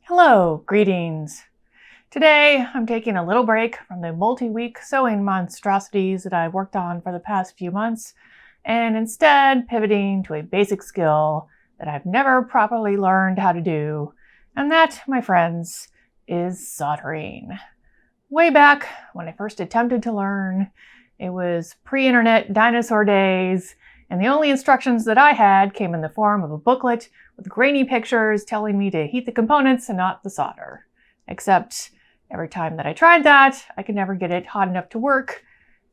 Hello, greetings. Today, I'm taking a little break from the multi-week sewing monstrosities that I've worked on for the past few months, and instead pivoting to a basic skill that I've never properly learned how to do, and that, my friends, is soldering. Way back when I first attempted to learn, it was pre-internet dinosaur days, and the only instructions that I had came in the form of a booklet with grainy pictures telling me to heat the components and not the solder. Except every time that I tried that, I could never get it hot enough to work,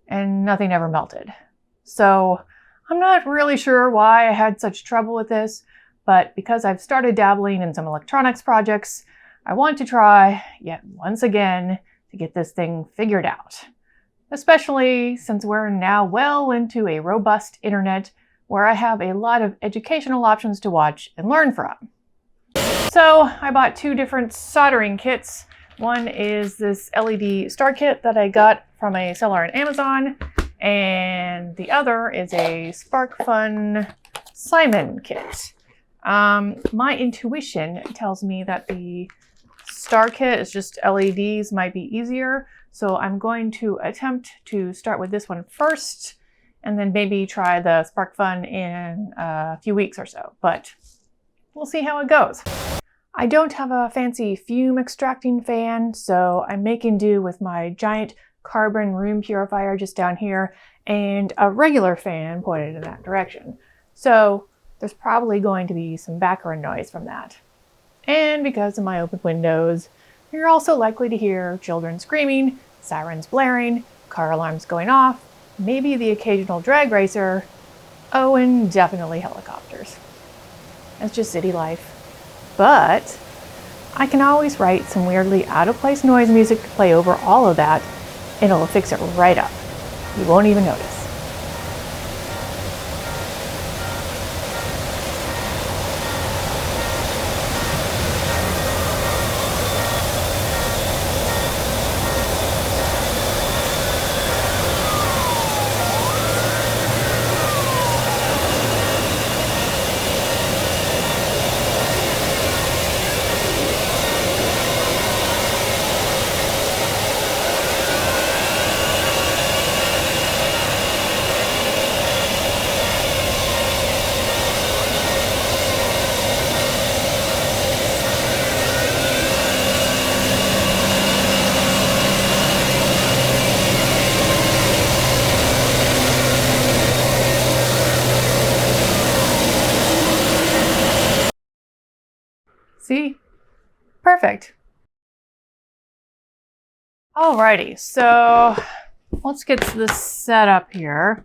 and nothing ever melted. So I'm not really sure why I had such trouble with this, but because I've started dabbling in some electronics projects, I want to try yet once again to get this thing figured out. Especially since we're now well into a robust internet where I have a lot of educational options to watch and learn from. So I bought two different soldering kits. One is this LED star kit that I got from a seller on Amazon, and the other is a SparkFun Simon kit. My intuition tells me that the star kit is just LEDs might be easier, so I'm going to attempt to start with this one first and then maybe try the SparkFun in a few weeks or so, but we'll see how it goes. I don't have a fancy fume extracting fan, so I'm making do with my giant carbon room purifier just down here and a regular fan pointed in that direction. So there's probably going to be some background noise from that. And because of my open windows, you're also likely to hear children screaming, sirens blaring, car alarms going off, maybe the occasional drag racer, oh, and definitely helicopters. That's just city life. But I can always write some weirdly out-of-place noise music to play over all of that, and it'll fix it right up. You won't even notice. See? Perfect. Alrighty, so let's get to this setup here.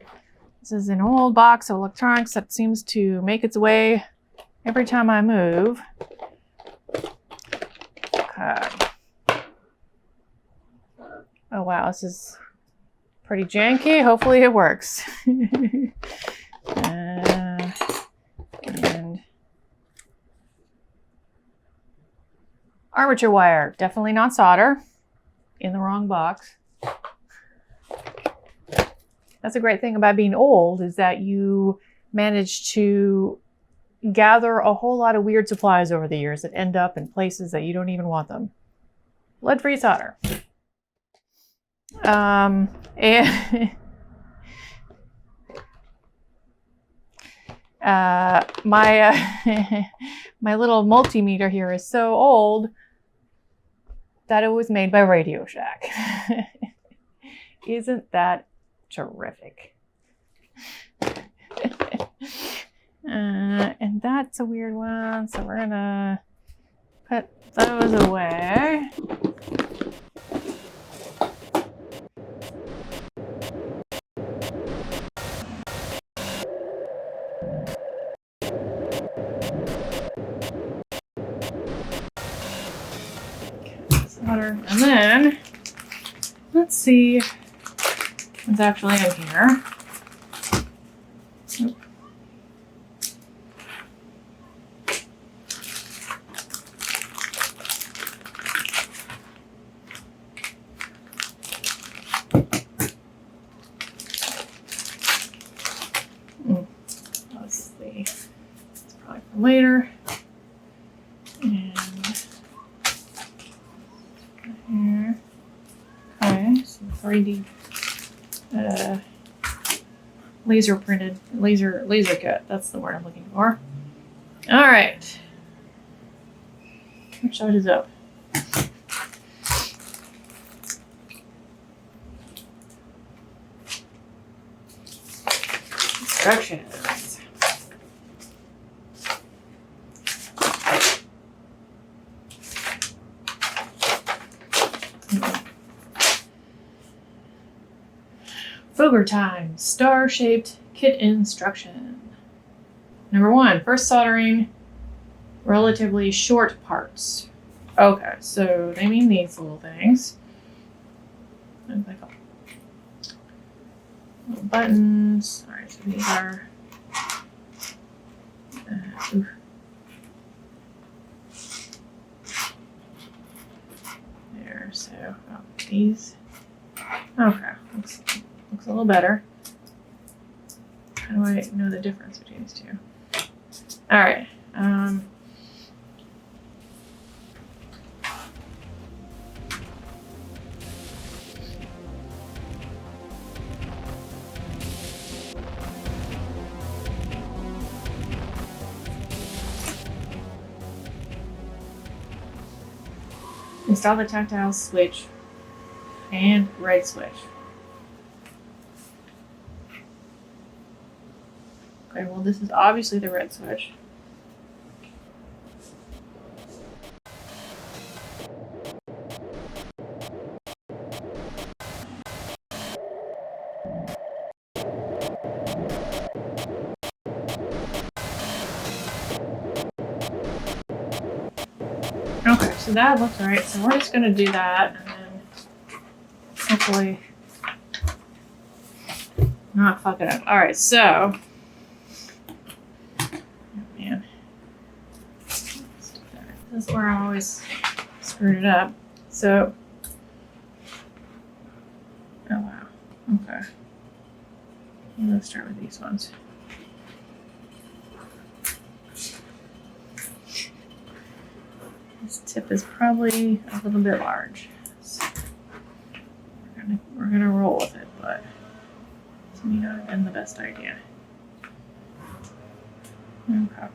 This is an old box of electronics that seems to make its way every time I move. Okay. Oh wow, this is pretty janky. Hopefully it works. And armature wire, definitely not solder. In the wrong box. That's a great thing about being old, is that you manage to gather a whole lot of weird supplies over the years that end up in places that you don't even want them. Lead-free solder. And my little multimeter here is so old that it was made by Radio Shack. Isn't that terrific? And that's a weird one, so we're gonna put those away. And then, let's see what's actually in here. Oop. Let's see. It's probably for later. And 3D laser printed, laser cut. That's the word I'm looking for. All right. Which side is up? Instructions. VOGURTIME, star-shaped kit instruction. Number 1, first soldering relatively short parts. Okay, so they mean these little things. And like little buttons. All right, so these are. There, so these. Okay, looks a little better. How do I know the difference between these two? All right. Install the tactile switch and red switch. Okay, well this is obviously the red switch. Okay, so that looks right. So we're just gonna do that and then hopefully not fuck it up. All right, so, oh man, this is where I always screwed it up. So, oh wow, okay. Let's start with these ones. This tip is probably a little bit large. So we're gonna roll with it, but it's may not have been the best idea. Okay.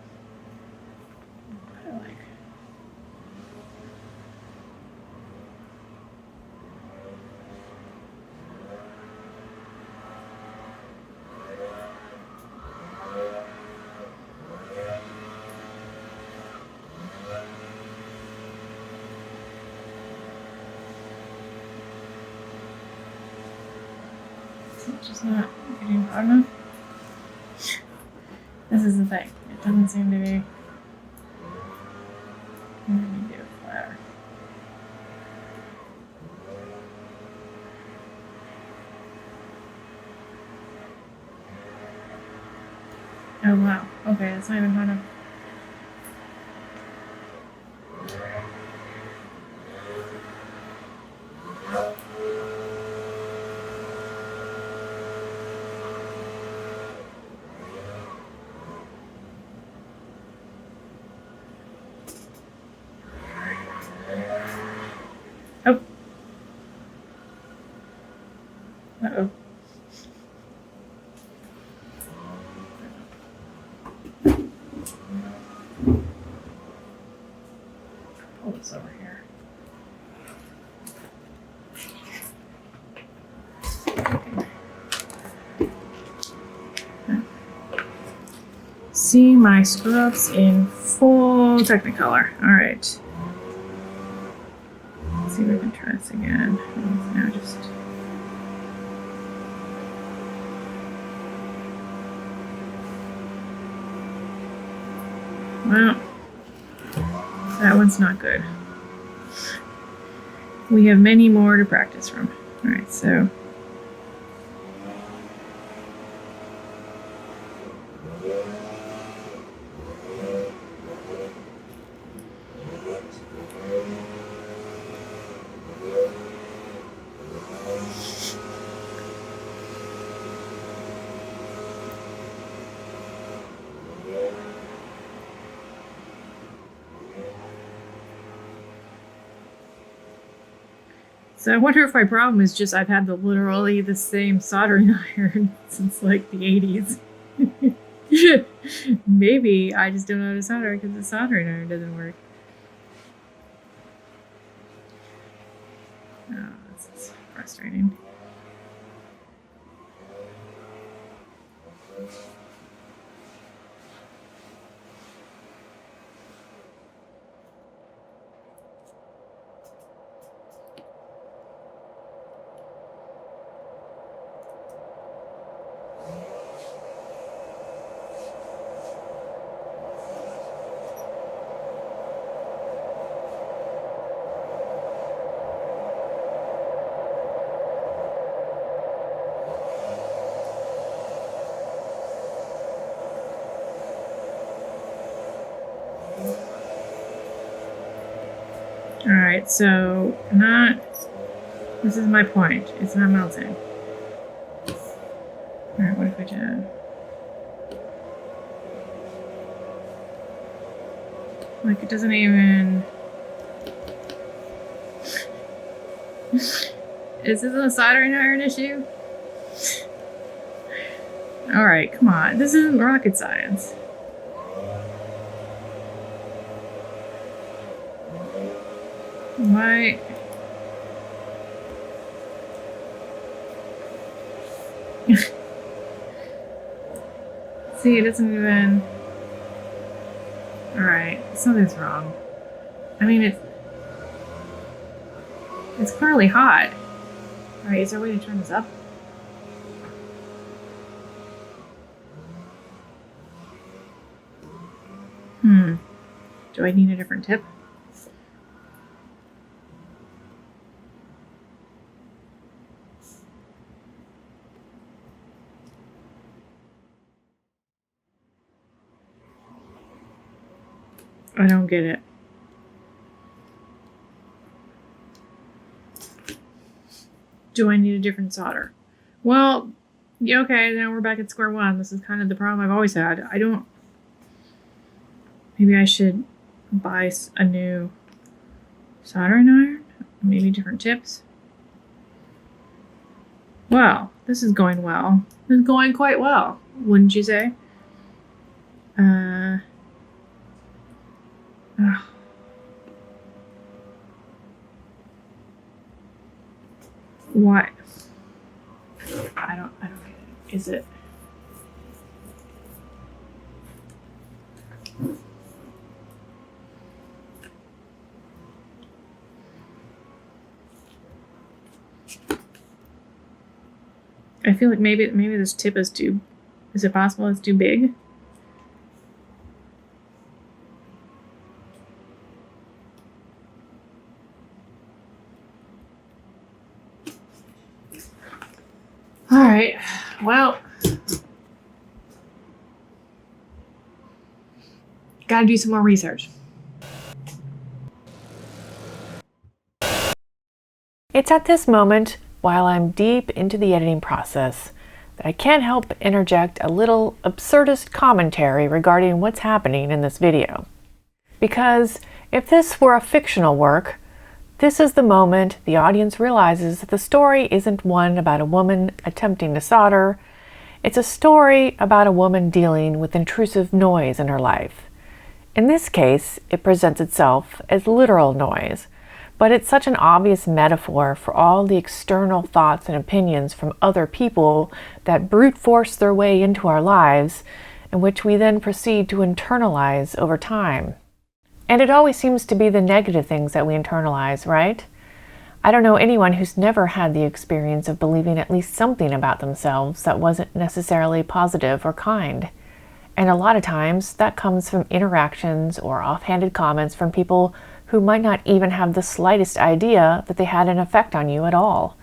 It's just not getting hard enough. This is the thing. It doesn't seem to be. Let me do it flatter. Oh wow. Okay, that's not even hard enough. Oh. Uh-oh. Pull this over here. See my screw-ups in full Technicolor. All right. See if we can try this again. Now just well, that one's not good. We have many more to practice from. All right, so So I wonder if my problem is just I've had literally the same soldering iron since like the 80s. Maybe I just don't know how to solder because the soldering iron doesn't work. Oh, this is frustrating. Alright, so this is my point. It's not melting. Alright, what if I did? Like, it doesn't even... Is this a soldering iron issue? Alright, come on. This isn't rocket science. Why? See, it doesn't even... Alright, something's wrong. I mean, it's clearly hot. Alright, is there a way to turn this up? Do I need a different tip? I don't get it. Do I need a different solder? Well, yeah, okay, now we're back at square one. This is kind of the problem I've always had. Maybe I should buy a new soldering iron? Maybe different tips? Well, this is going well. This is going quite well, wouldn't you say? Why? I don't get it. Is it? I feel like maybe this tip is too... Is it possible it's too big? Alright, well... Gotta do some more research. It's at this moment, while I'm deep into the editing process, that I can't help but interject a little absurdist commentary regarding what's happening in this video. Because if this were a fictional work, this is the moment the audience realizes that the story isn't one about a woman attempting to solder. It's a story about a woman dealing with intrusive noise in her life. In this case, it presents itself as literal noise, but it's such an obvious metaphor for all the external thoughts and opinions from other people that brute force their way into our lives, and which we then proceed to internalize over time. And it always seems to be the negative things that we internalize, right? I don't know anyone who's never had the experience of believing at least something about themselves that wasn't necessarily positive or kind. And a lot of times that comes from interactions or offhanded comments from people who might not even have the slightest idea that they had an effect on you at all.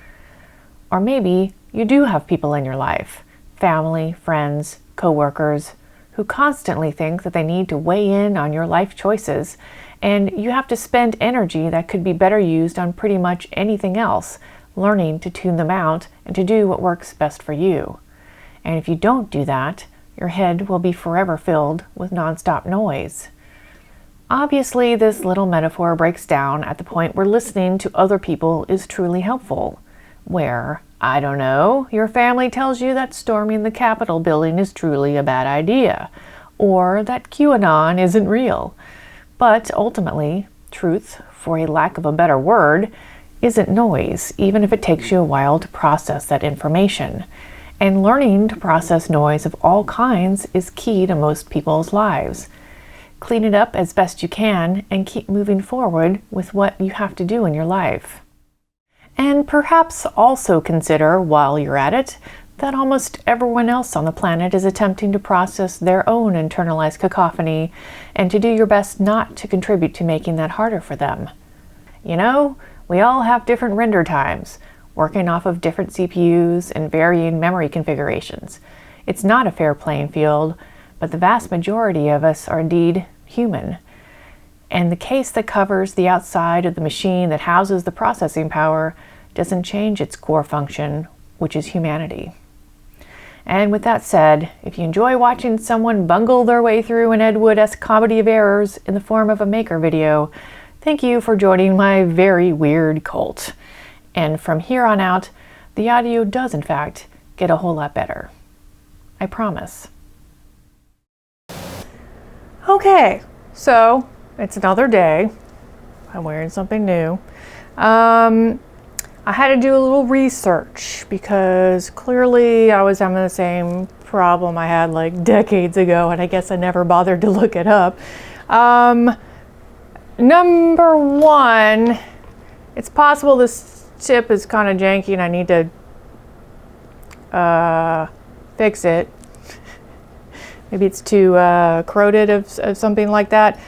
Or maybe you do have people in your life, family, friends, co-workers, who constantly think that they need to weigh in on your life choices, and you have to spend energy that could be better used on pretty much anything else, learning to tune them out and to do what works best for you. And if you don't do that, your head will be forever filled with nonstop noise. Obviously, this little metaphor breaks down at the point where listening to other people is truly helpful, where, I don't know, your family tells you that storming the Capitol building is truly a bad idea, or that QAnon isn't real. But ultimately, truth, for a lack of a better word, isn't noise, even if it takes you a while to process that information. And learning to process noise of all kinds is key to most people's lives. Clean it up as best you can and keep moving forward with what you have to do in your life. And perhaps also consider, while you're at it, that almost everyone else on the planet is attempting to process their own internalized cacophony, and to do your best not to contribute to making that harder for them. You know, we all have different render times, working off of different CPUs and varying memory configurations. It's not a fair playing field, but the vast majority of us are indeed human. And the case that covers the outside of the machine that houses the processing power doesn't change its core function, which is humanity. And with that said, if you enjoy watching someone bungle their way through an Ed Wood-esque comedy of errors in the form of a maker video, thank you for joining my very weird cult. And from here on out, the audio does in fact get a whole lot better. I promise. Okay, so it's another day. I'm wearing something new. I had to do a little research because clearly I was having the same problem I had like decades ago, and I guess I never bothered to look it up. Number one, it's possible this chip is kind of janky and I need to fix it. Maybe it's too corroded of something like that.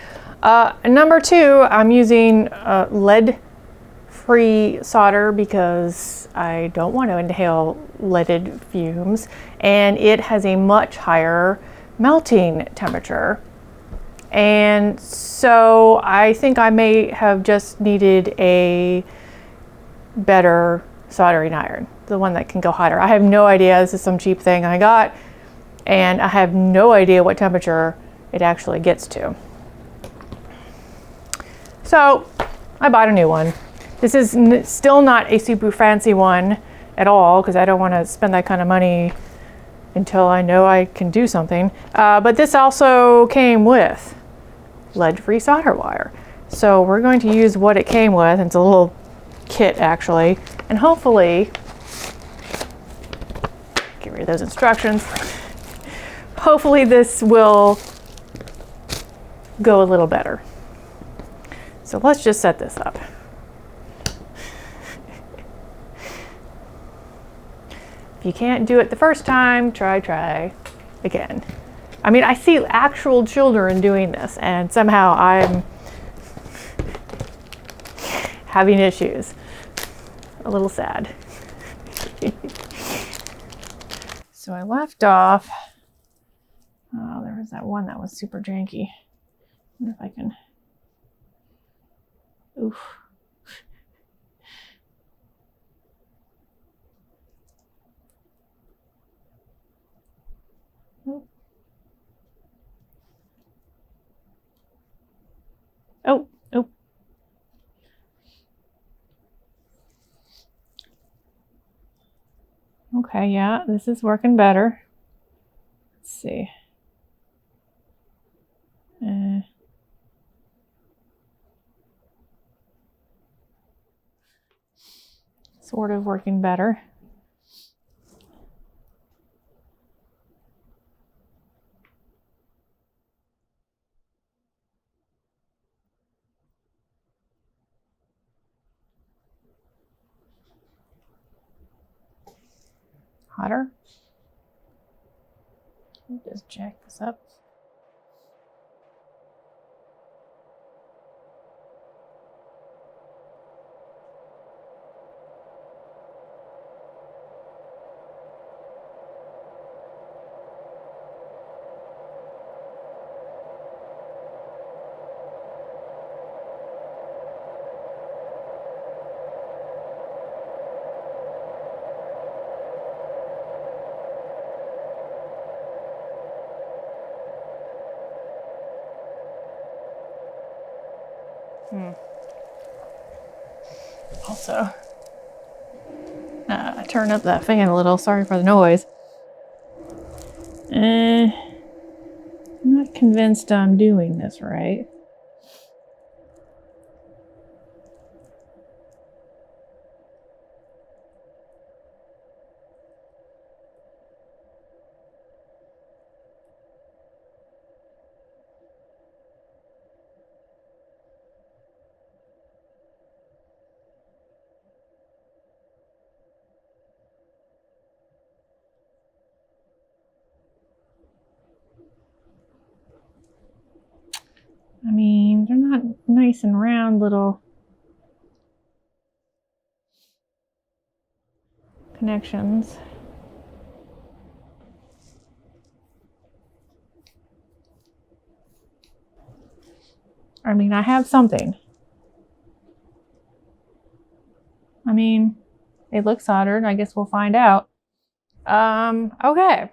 Number two, I'm using lead-free solder because I don't want to inhale leaded fumes, and it has a much higher melting temperature. And so I think I may have just needed a better soldering iron, the one that can go hotter. I have no idea. This is some cheap thing I got, and I have no idea what temperature it actually gets to. So I bought a new one. This is still not a super fancy one at all because I don't want to spend that kind of money until I know I can do something. But this also came with lead-free solder wire. So we're going to use what it came with. It's a little kit actually, and hopefully, get rid of those instructions. Hopefully this will go a little better. So let's just set this up. If you can't do it the first time, try again. I mean, I see actual children doing this, and somehow I'm having issues. A little sad. So I left off. Oh, there was that one that was super janky. I wonder if I can. Oof. Oh. Oh. Okay, yeah, this is working better. Let's see. Sort of working better. Hotter. Let me just check this up. Also, turn up that fan a little. Sorry for the noise. I'm not convinced I'm doing this right. I mean, they're not nice and round little connections. I mean, I have something. I mean, they look soldered. I guess we'll find out. Okay.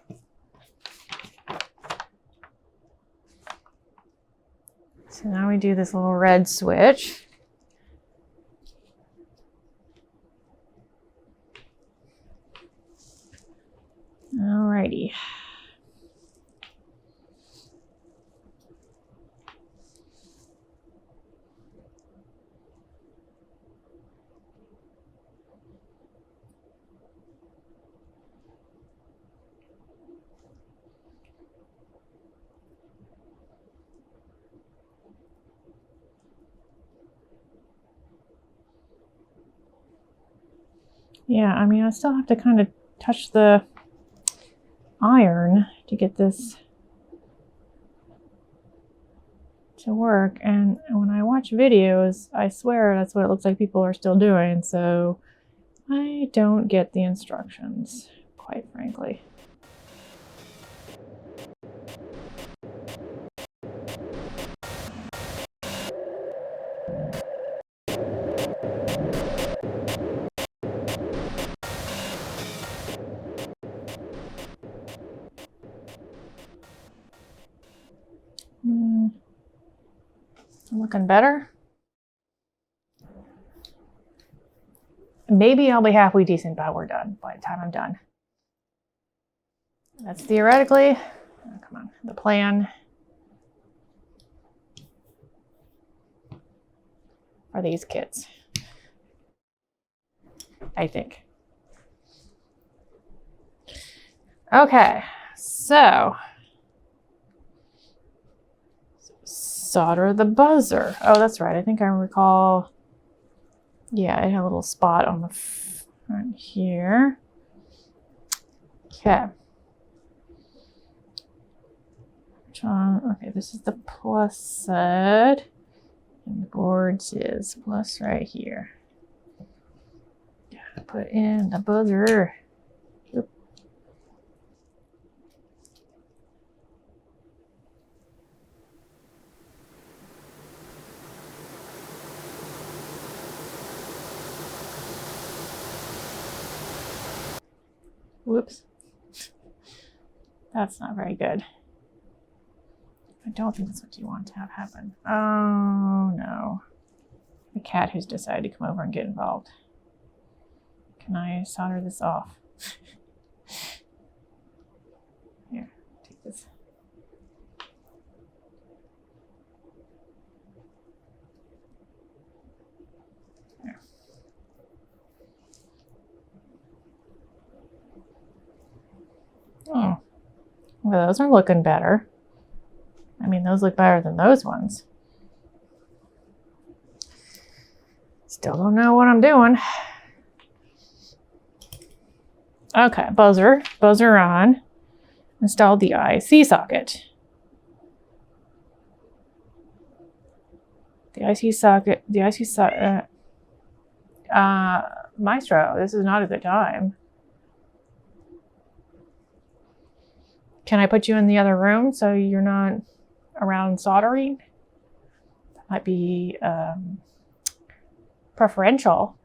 So now we do this little red switch. Alrighty. Yeah, I mean, I still have to kind of touch the iron to get this to work. And when I watch videos, I swear that's what it looks like people are still doing. So I don't get the instructions, quite frankly. Looking better. Maybe I'll be halfway decent by we're done, by the time I'm done. That's theoretically, oh, come on, the plan for these kits, I think. Okay, so solder the buzzer. Oh, that's right. I think I recall. Yeah, it had a little spot on the front here. Okay. Okay, this is the plus side. And the boards is plus right here. Put in the buzzer. Oop. Whoops. That's not very good. I don't think that's what you want to have happen. Oh no. The cat who's decided to come over and get involved. Can I solder this off? Here, take this. There. Oh, well, those are looking better. I mean, those look better than those ones. Still don't know what I'm doing. Okay, buzzer on. Installed the IC socket. Maestro, this is not a good time. Can I put you in the other room so you're not around soldering? That might be preferential.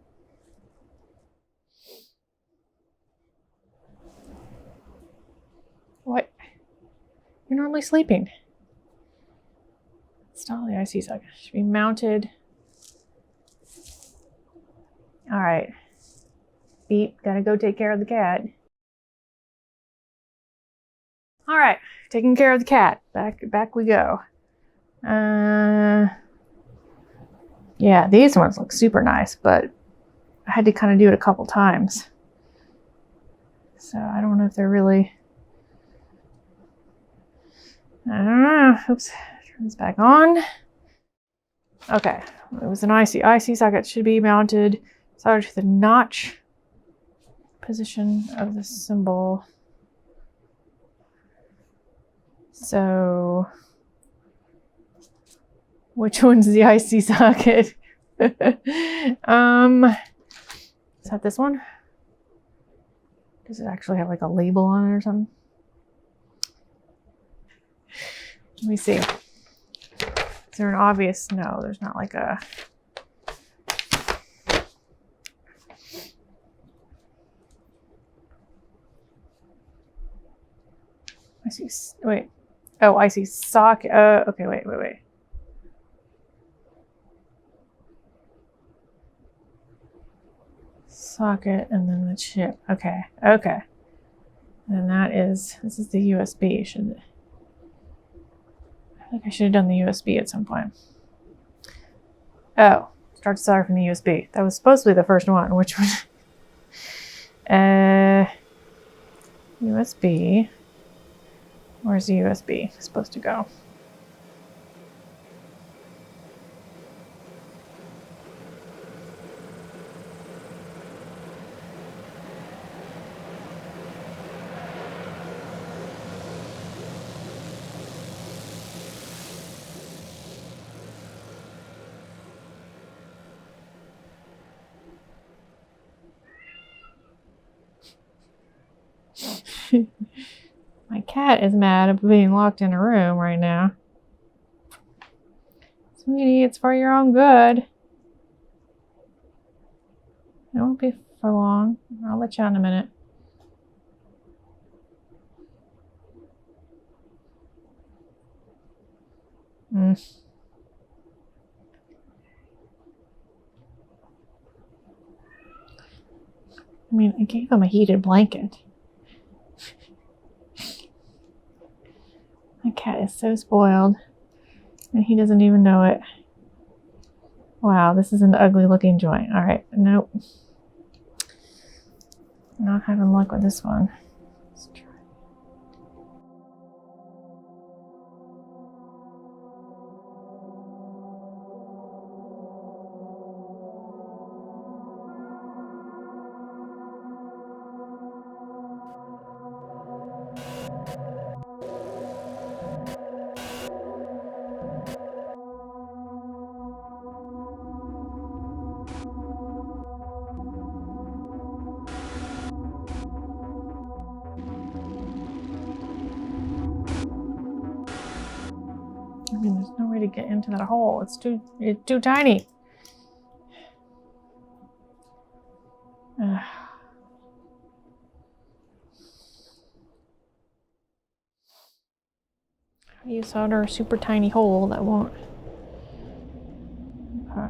What? You're normally sleeping. Install the IC socket. Should be mounted All right. Beep, gotta go take care of the cat. All right, taking care of the cat. Back we go. Yeah, these ones look super nice, but I had to kind of do it a couple times. So I don't know if they're really... I don't know. Oops, turn this back on. Okay, it was an IC socket should be mounted soldered to the notch position of the symbol. So which one's the IC socket? Is that this one? Does it actually have like a label on it or something? Let me see. Is there an obvious? No, there's not like a... I see, wait. Oh, I see socket. Okay, wait. Socket and then the chip. Okay. And this is the USB, should it? I think I should have done the USB at some point. Oh, start to solder from the USB. That was supposed to be the first one, which was USB. Where's the USB supposed to go? My cat is mad at being locked in a room right now. Sweetie, it's for your own good. It won't be for long. I'll let you out in a minute. I mean, I gave him a heated blanket. My cat is so spoiled, and he doesn't even know it. Wow, this is an ugly looking joint. All right, nope. Not having luck with this one. Let's try. I mean, there's no way to get into that hole. It's too tiny. How do you solder a super tiny hole that won't? Okay.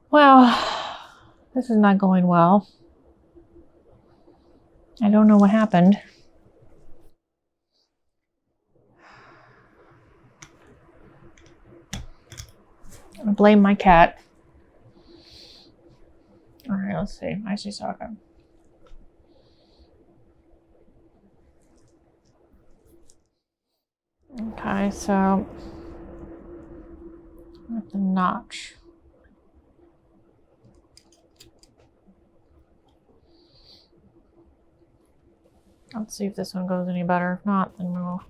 Well, this is not going well. I don't know what happened. I blame my cat. All right, let's see. IC socket. Okay, so with the notch. Let's see if this one goes any better. If not, then we'll...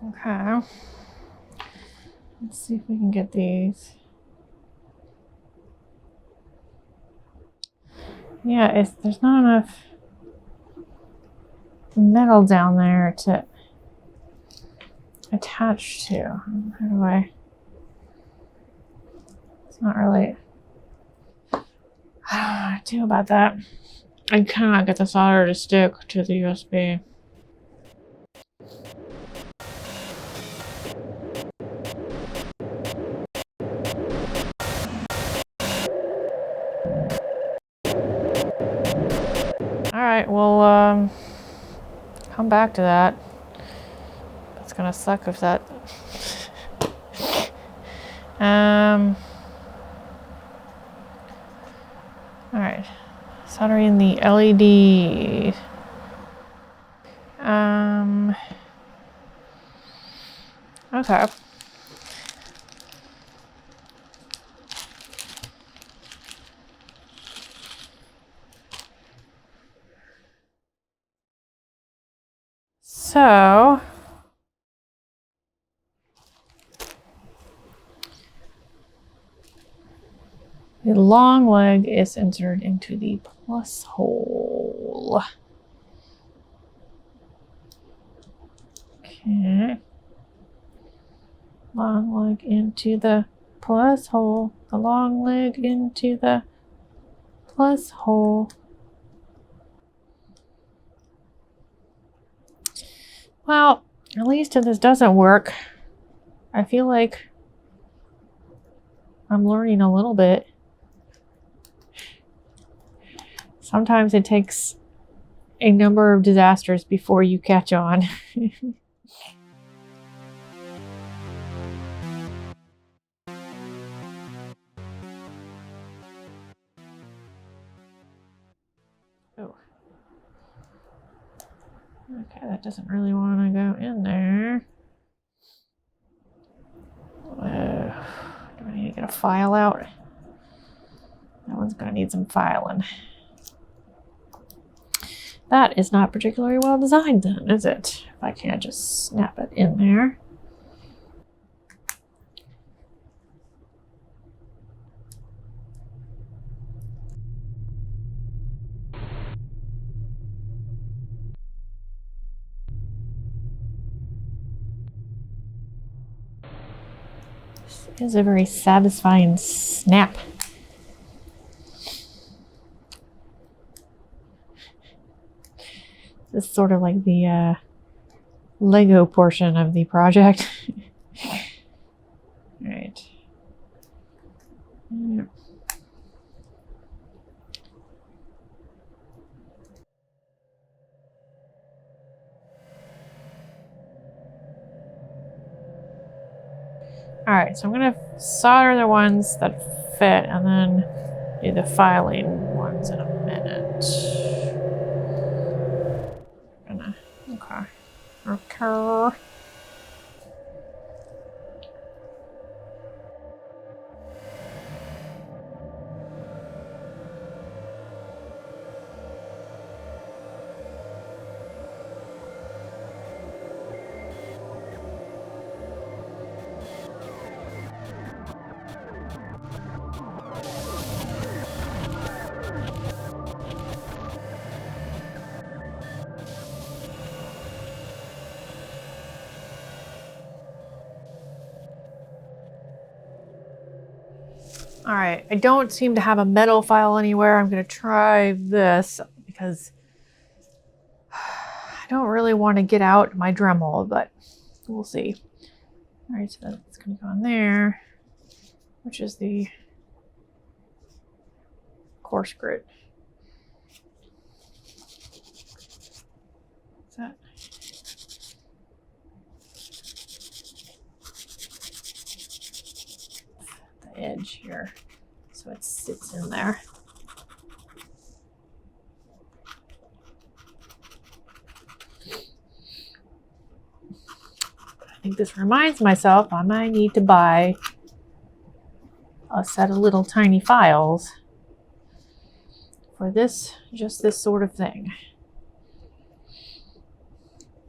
Okay. Let's see if we can get these. Yeah, there's not enough metal down there to attach to. How do I? It's not really. I don't know what to do about that. I cannot get the solder to stick to the USB. Alright, we'll come back to that. It's gonna suck if that... Alright. Soldering the LED. Okay. So, the long leg is inserted into the plus hole. Okay. Long leg into the plus hole. The long leg into the plus hole. Well, at least if this doesn't work, I feel like I'm learning a little bit. Sometimes it takes a number of disasters before you catch on. Oh. Okay, that doesn't really want to go in there. Do I need to get a file out? That one's going to need some filing. That is not particularly well designed then, is it? If I can't just snap it in there. This is a very satisfying snap. This is sort of like the Lego portion of the project. Right. Yeah. Alright, so I'm going to solder the ones that fit and then do the filing ones in a minute. Okay. All right, I don't seem to have a metal file anywhere. I'm going to try this because I don't really want to get out my Dremel, but we'll see. All right, so that's going to go in there, which is the coarse grit. What's that? The edge here, so it sits in there. I think this reminds myself I might need to buy a set of little tiny files for just this sort of thing.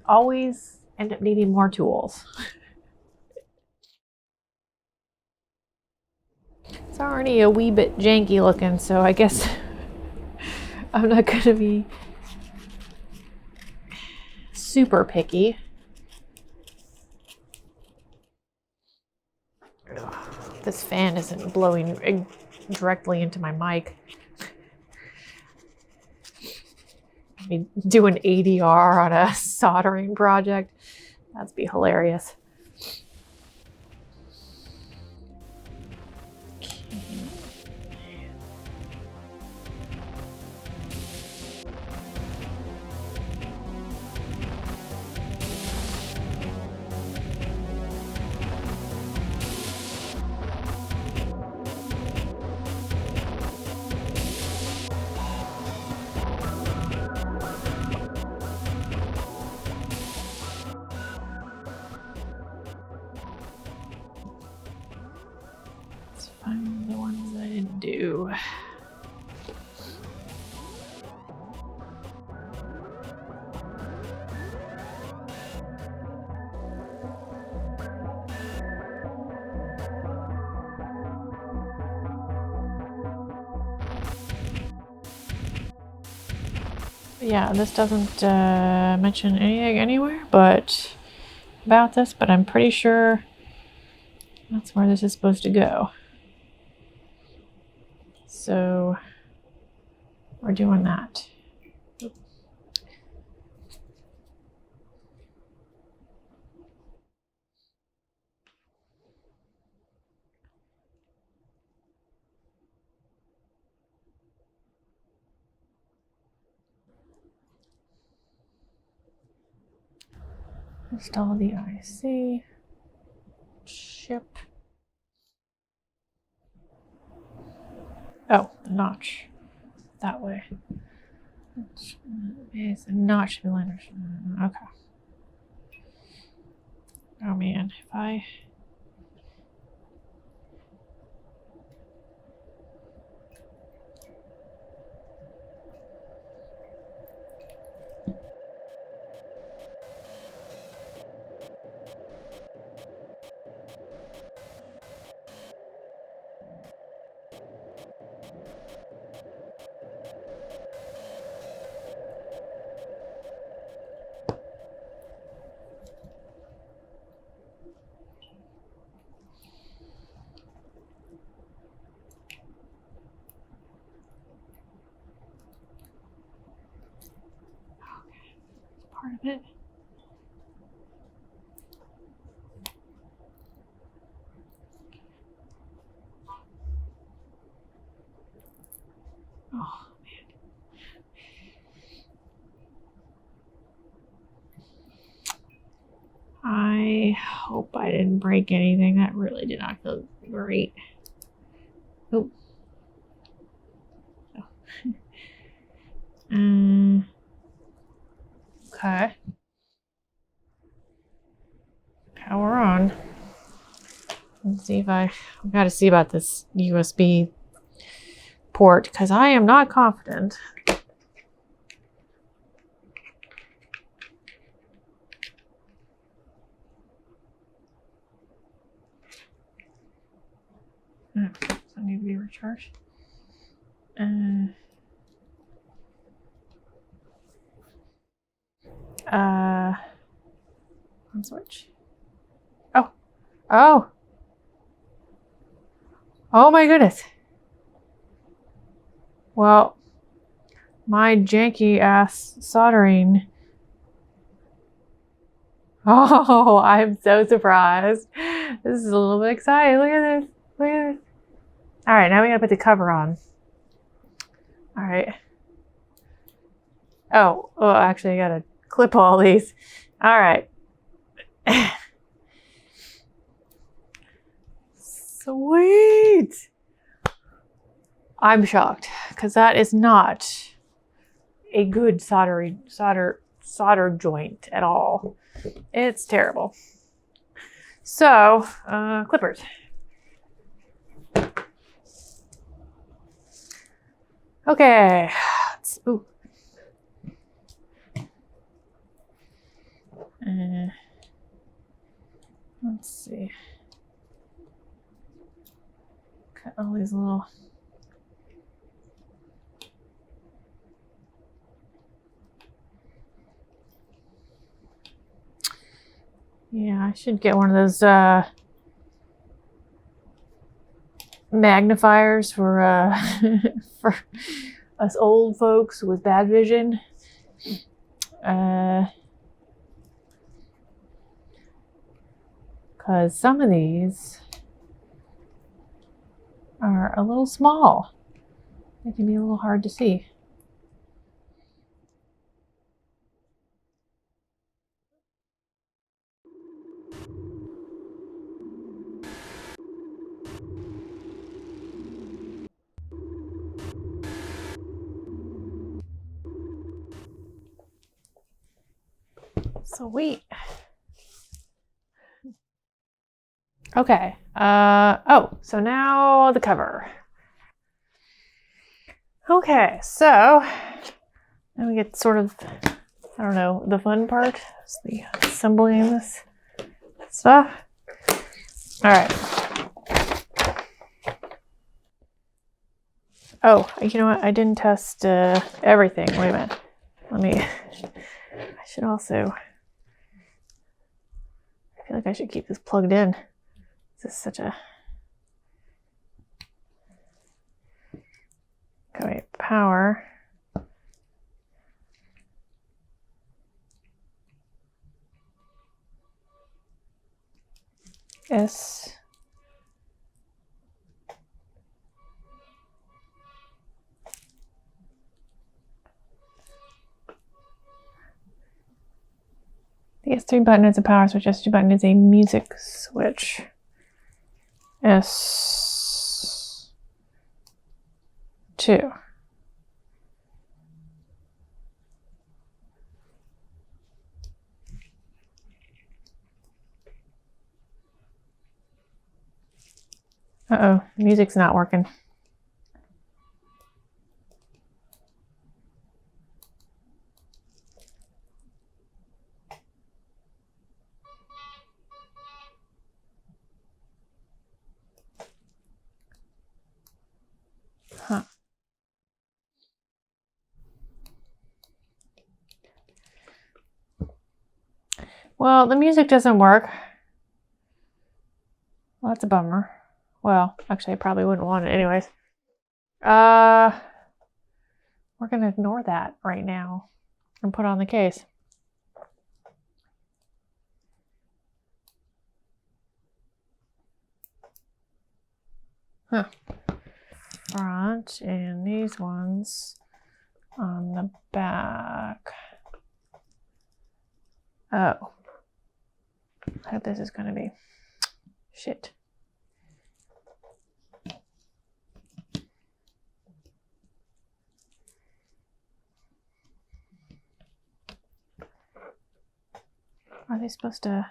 Always end up needing more tools. It's already a wee bit janky looking, so I guess I'm not going to be super picky. Ugh, this fan isn't blowing directly into my mic. Be doing ADR on a soldering project. That'd be hilarious. Let's find the ones I didn't do. Yeah, this doesn't mention anything anywhere but about this, but I'm pretty sure that's where this is supposed to go. So we're doing that. Install the IC. Ship. Oh, the notch. That way. It's a notch blender. Okay. Oh man, if I... part of it. Oh man. I hope I didn't break anything. That really did not feel great. Oh. Okay. Power on. Let's see if I've got to see about this USB port because I am not confident. Does that need to be recharged? On switch. Oh. Oh. Oh my goodness. Well, my janky ass soldering. Oh, I'm so surprised. This is a little bit exciting. Look at this. Look at this. All right, now we gotta put the cover on. All right. Oh, actually, I gotta clip all these. All right. Sweet. I'm shocked because that is not a good solder joint at all. It's terrible. So, clippers. Okay. Ooh. Let's see. Cut all these little. Yeah, I should get one of those magnifiers for for us old folks with bad vision. Because some of these are a little small. They can be a little hard to see. Sweet. Okay. Oh, so now the cover. Okay, so now we get sort of, I don't know, the fun part. It's the assembling this stuff. All right. Oh, you know what? I didn't test everything. Wait a minute. I should also, I feel like I should keep this plugged in. This is such a, okay, wait, power. S. The S3 button is a power switch. S2 button is a music switch. S2. Uh-oh, music's not working. Huh. Well, the music doesn't work. Well, that's a bummer. Well, actually, I probably wouldn't want it anyways. We're going to ignore that right now and put on the case. Huh. Front and these ones on the back. Oh. I hope this is going to be shit. Are they supposed to?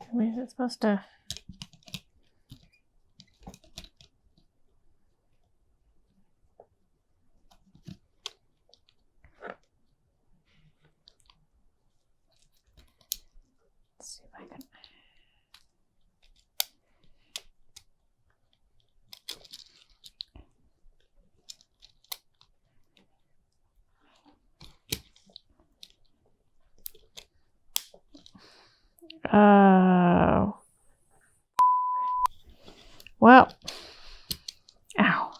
I mean, is it supposed to? Well, ow.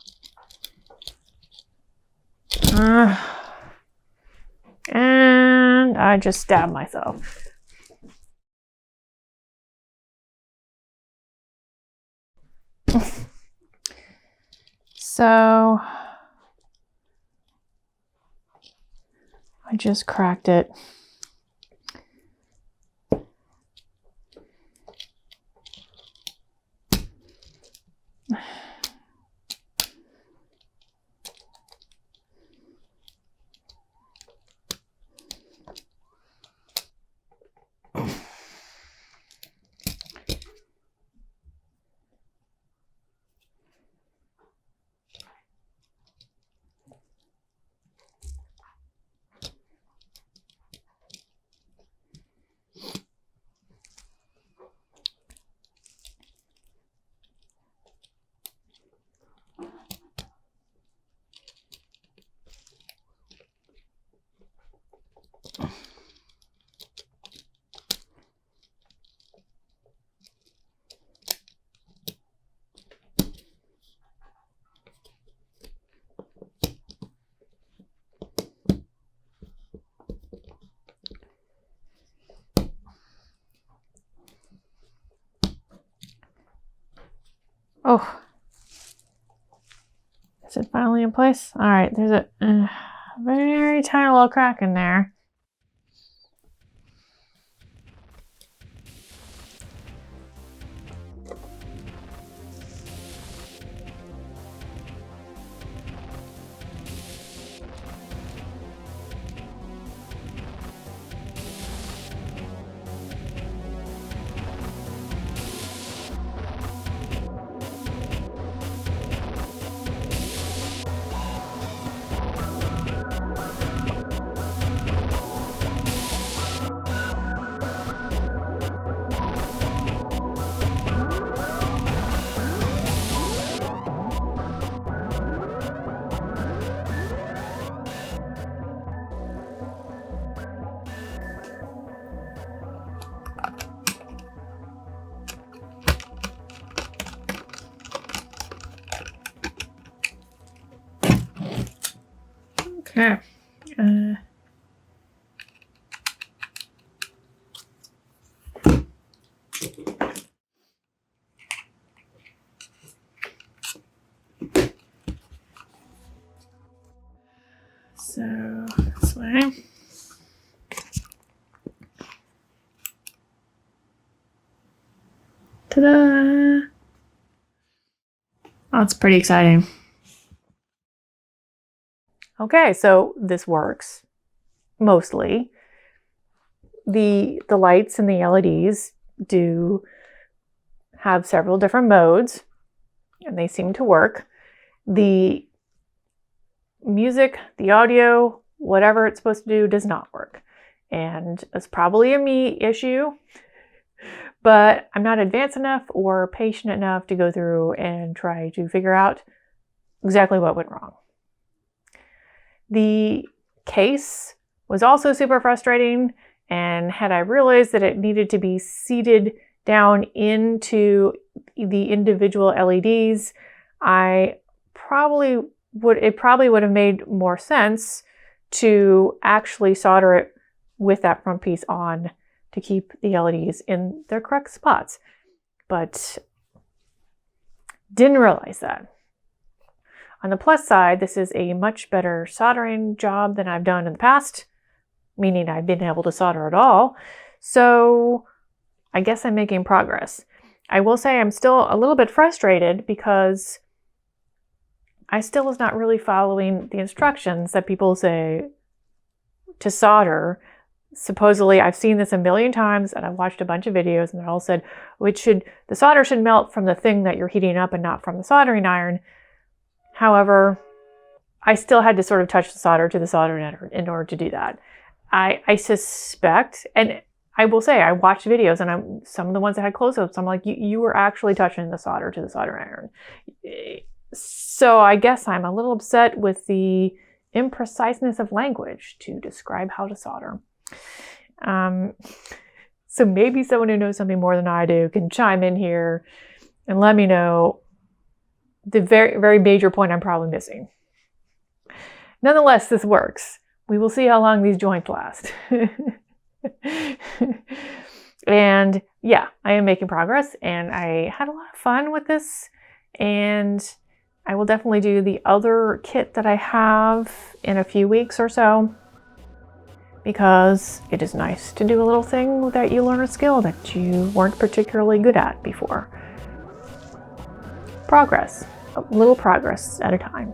And I just stabbed myself. So I just cracked it. Oh, is it finally in place? All right, there's a very tiny little crack in there. Okay. So this way. Ta-da! That's pretty exciting. Okay, so this works mostly. The lights and the LEDs do have several different modes, and they seem to work. The music, the audio, whatever it's supposed to do does not work. And it's probably a me issue, but I'm not advanced enough or patient enough to go through and try to figure out exactly what went wrong. The case was also super frustrating, and had I realized that it needed to be seated down into the individual LEDs, it probably would have made more sense to actually solder it with that front piece on to keep the LEDs in their correct spots. But didn't realize that. On the plus side, this is a much better soldering job than I've done in the past, meaning I've been able to solder at all. So I guess I'm making progress. I will say I'm still a little bit frustrated because I still was not really following the instructions that people say to solder. Supposedly, I've seen this a million times, and I've watched a bunch of videos, and they all said the solder should melt from the thing that you're heating up and not from the soldering iron. However, I still had to sort of touch the solder to the soldering iron in order to do that. I suspect, and I will say I watched videos, and some of the ones that had close-ups, I'm like, you were actually touching the solder to the soldering iron. So I guess I'm a little upset with the impreciseness of language to describe how to solder. So maybe someone who knows something more than I do can chime in here and let me know the very, very major point I'm probably missing. Nonetheless, this works. We will see how long these joints last. And yeah, I am making progress, and I had a lot of fun with this, and I will definitely do the other kit that I have in a few weeks or so, because it is nice to do a little thing that you learn a skill that you weren't particularly good at before. Progress, a little progress at a time.